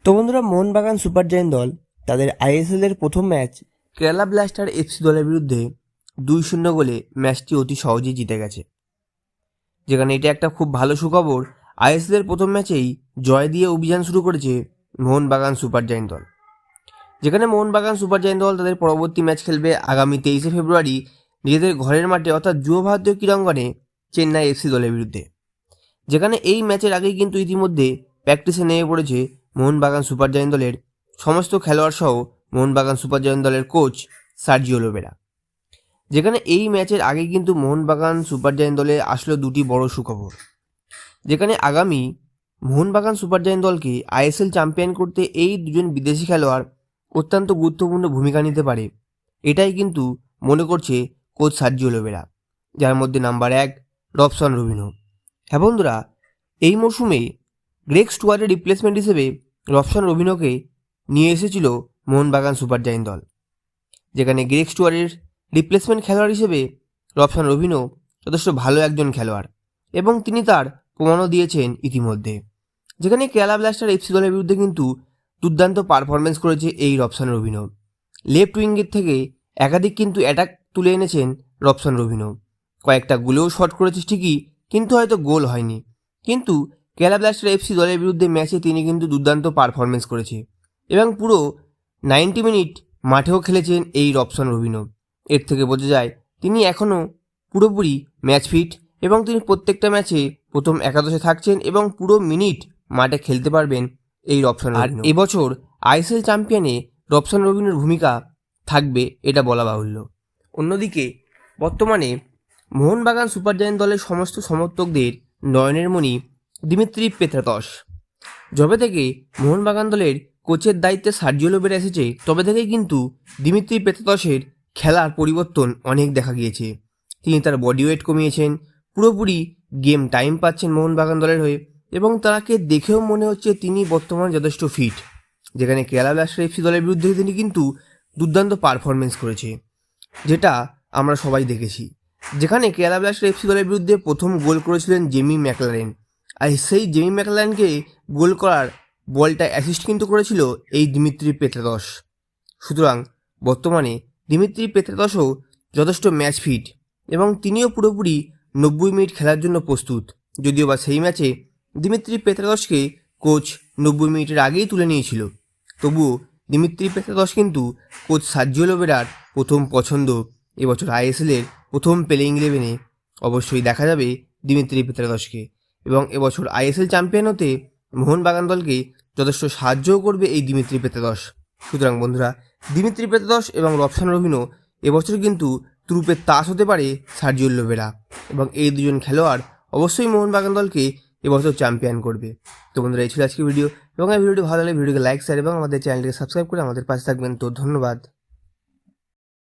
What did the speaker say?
তো বন্ধুরা, Mohun Bagan super giant দল তাদের আইএসএল এর প্রথম ম্যাচ কেরালা ব্লাস্টার এফসি দলের বিরুদ্ধে 2-0 গোলে ম্যাচটি অতি সহজেই জিতে গেছে। যেখানে এটা একটা খুব ভালো সুখবর, আইএসএল এর প্রথম ম্যাচেই জয় দিয়ে অভিযান শুরু করেছে মোহনবাগান সুপার জায়েন্ট দল। যেখানে মোহনবাগান সুপার জায়েন্ট দল তাদের পরবর্তী ম্যাচ খেলবে আগামী 23শে ফেব্রুয়ারি নিজেদের ঘরের মাঠে অর্থাৎ যুব ভারতীয় ক্রীড়াঙ্গনে চেন্নাই এফসি দলের বিরুদ্ধে। যেখানে এই ম্যাচের আগেই কিন্তু ইতিমধ্যে প্র্যাকটিসে নেমে পড়েছে মোহনবাগান সুপার জায়েন্ট দলের সমস্ত খেলোয়াড় সহ মোহনবাগান সুপার জায়েন্ট দলের কোচ সার্জিও লোবেরা। যেখানে এই ম্যাচের আগে কিন্তু মোহনবাগান সুপার জায়েন্ট দলে আসলো দুটি বড় সুখবর। যেখানে আগামী মোহনবাগান সুপার জায়েন্ট দলকে আইএসএল চ্যাম্পিয়ন করতে এই দুজন বিদেশি খেলোয়াড় অত্যন্ত গুরুত্বপূর্ণ ভূমিকা নিতে পারে, এটাই কিন্তু মনে করছে কোচ সার্জিও লোবেরা, যার মধ্যে নাম্বার 1 রবসন রবিনো। হ্যাঁ বন্ধুরা, এই মরশুমে গ্রেগ স্টুয়ার্টের রিপ্লেসমেন্ট হিসেবে রবসন রবিনোকে নিয়ে এসেছিল মোহনবাগান সুপার জায়েন্ট দল। যেখানে গ্রেগ স্টুয়ার্টের রিপ্লেসমেন্ট খেলোয়াড় হিসেবে রবসন রবিনো যথেষ্ট ভালো একজন খেলোয়াড় এবং তিনি তার প্রমাণও দিয়েছেন ইতিমধ্যে। যেখানে কেরালা ব্লাস্টার এফসি দলের বিরুদ্ধে কিন্তু দুর্দান্ত পারফরমেন্স করেছে এই রবসন রবিনো। লেফট উইঙ্গের থেকে একাধিক কিন্তু অ্যাটাক তুলে এনেছেন রবসন রবিনো। কয়েকটা গোলেও শট করেছে ঠিকই, কিন্তু হয়তো গোল হয়নি। কিন্তু কেরালা ব্লাস্টার এফসি দলের বিরুদ্ধে ম্যাচে তিনি কিন্তু দুর্দান্ত পারফরমেন্স করেছে এবং পুরো 90 মিনিট মাঠেও খেলেছেন এই রবসন রবিনো। এর থেকে বোঝা যায় তিনি এখনও পুরোপুরি ম্যাচ ফিট এবং তিনি প্রত্যেকটা ম্যাচে প্রথম একাদশে থাকছেন এবং পুরো মিনিট মাঠে খেলতে পারবেন এই রবসন রবিনো। এবছর আইএসএল চ্যাম্পিয়নে রবসন রবিনোর ভূমিকা থাকবে এটা বলা বাহুল্য। অন্যদিকে বর্তমানে মোহনবাগান সুপার জায়েন্ট দলের সমস্ত সমর্থকদের নয়নের মণি দিমিত্রি পেত্রাতস। যবে থেকে মোহনবাগান দলের কোচের দায়িত্বে সার্জিও লোবেরা এসেছে তবে থেকেই কিন্তু দিমিত্রি পেত্রাতসের খেলার পরিবর্তন অনেক দেখা গিয়েছে। তিনি তার বডি ওয়েট কমিয়েছেন, পুরোপুরি গেম টাইম পাচ্ছেন মোহনবাগান দলের হয়ে এবং তাকে দেখেও মনে হচ্ছে তিনি বর্তমানে যথেষ্ট ফিট। যেখানে কেরালা ব্লাস্টার এফসি দলের বিরুদ্ধে তিনি কিন্তু দুর্দান্ত পারফরমেন্স করেছে, যেটা আমরা সবাই দেখেছি। যেখানে কেরালা ব্লাস্টার এফসি দলের বিরুদ্ধে প্রথম গোল করেছিলেন জেমি ম্যাকলারেন, আর সেই জেমি ম্যাকলারেনকে গোল করার বলটা অ্যাসিস্ট কিন্তু করেছিল এই দিমিত্রি পেত্রাতস। সুতরাং বর্তমানে দিমিত্রি পেত্রাতসও যথেষ্ট ম্যাচ ফিট এবং তিনিও পুরোপুরি 90 মিনিট খেলার জন্য প্রস্তুত। যদিও বা সেই ম্যাচে দিমিত্রি পেত্রাতসকে কোচ 90 মিনিটের আগেই তুলে নিয়েছিল, তবুও দিমিত্রি পেত্রাতস কিন্তু কোচ সার্জিও লোবেরার প্রথম পছন্দ। এবছর আইএসএলের প্রথম প্লেইং 11-এ অবশ্যই দেখা যাবে দিমিত্রি পেত্রাতসকে এবং এবছর আইএসএল চ্যাম্পিয়ন হতে মোহনবাগান দলকে যথেষ্ট সাহায্যও করবে এই দিমিত্রি পেত্রাতস। সুতরাং বন্ধুরা, দিমিত্রি পেত্রাতস এবং রবসন রবিনো এবছর কিন্তু ত্রুপের তাস হতে পারে সার্জিও লোবেরা এবং এই দুজন খেলোয়াড় অবশ্যই মোহনবাগান দলকে এবছর চ্যাম্পিয়ন করবে। তো বন্ধুরা, এই ছিল আজকের ভিডিও এবং এই ভিডিওটি ভালো লাগলে ভিডিওকে লাইক, শেয়ার এবং আমাদের চ্যানেলটিকে সাবস্ক্রাইব করে আমাদের পাশে থাকবেন। তো ধন্যবাদ।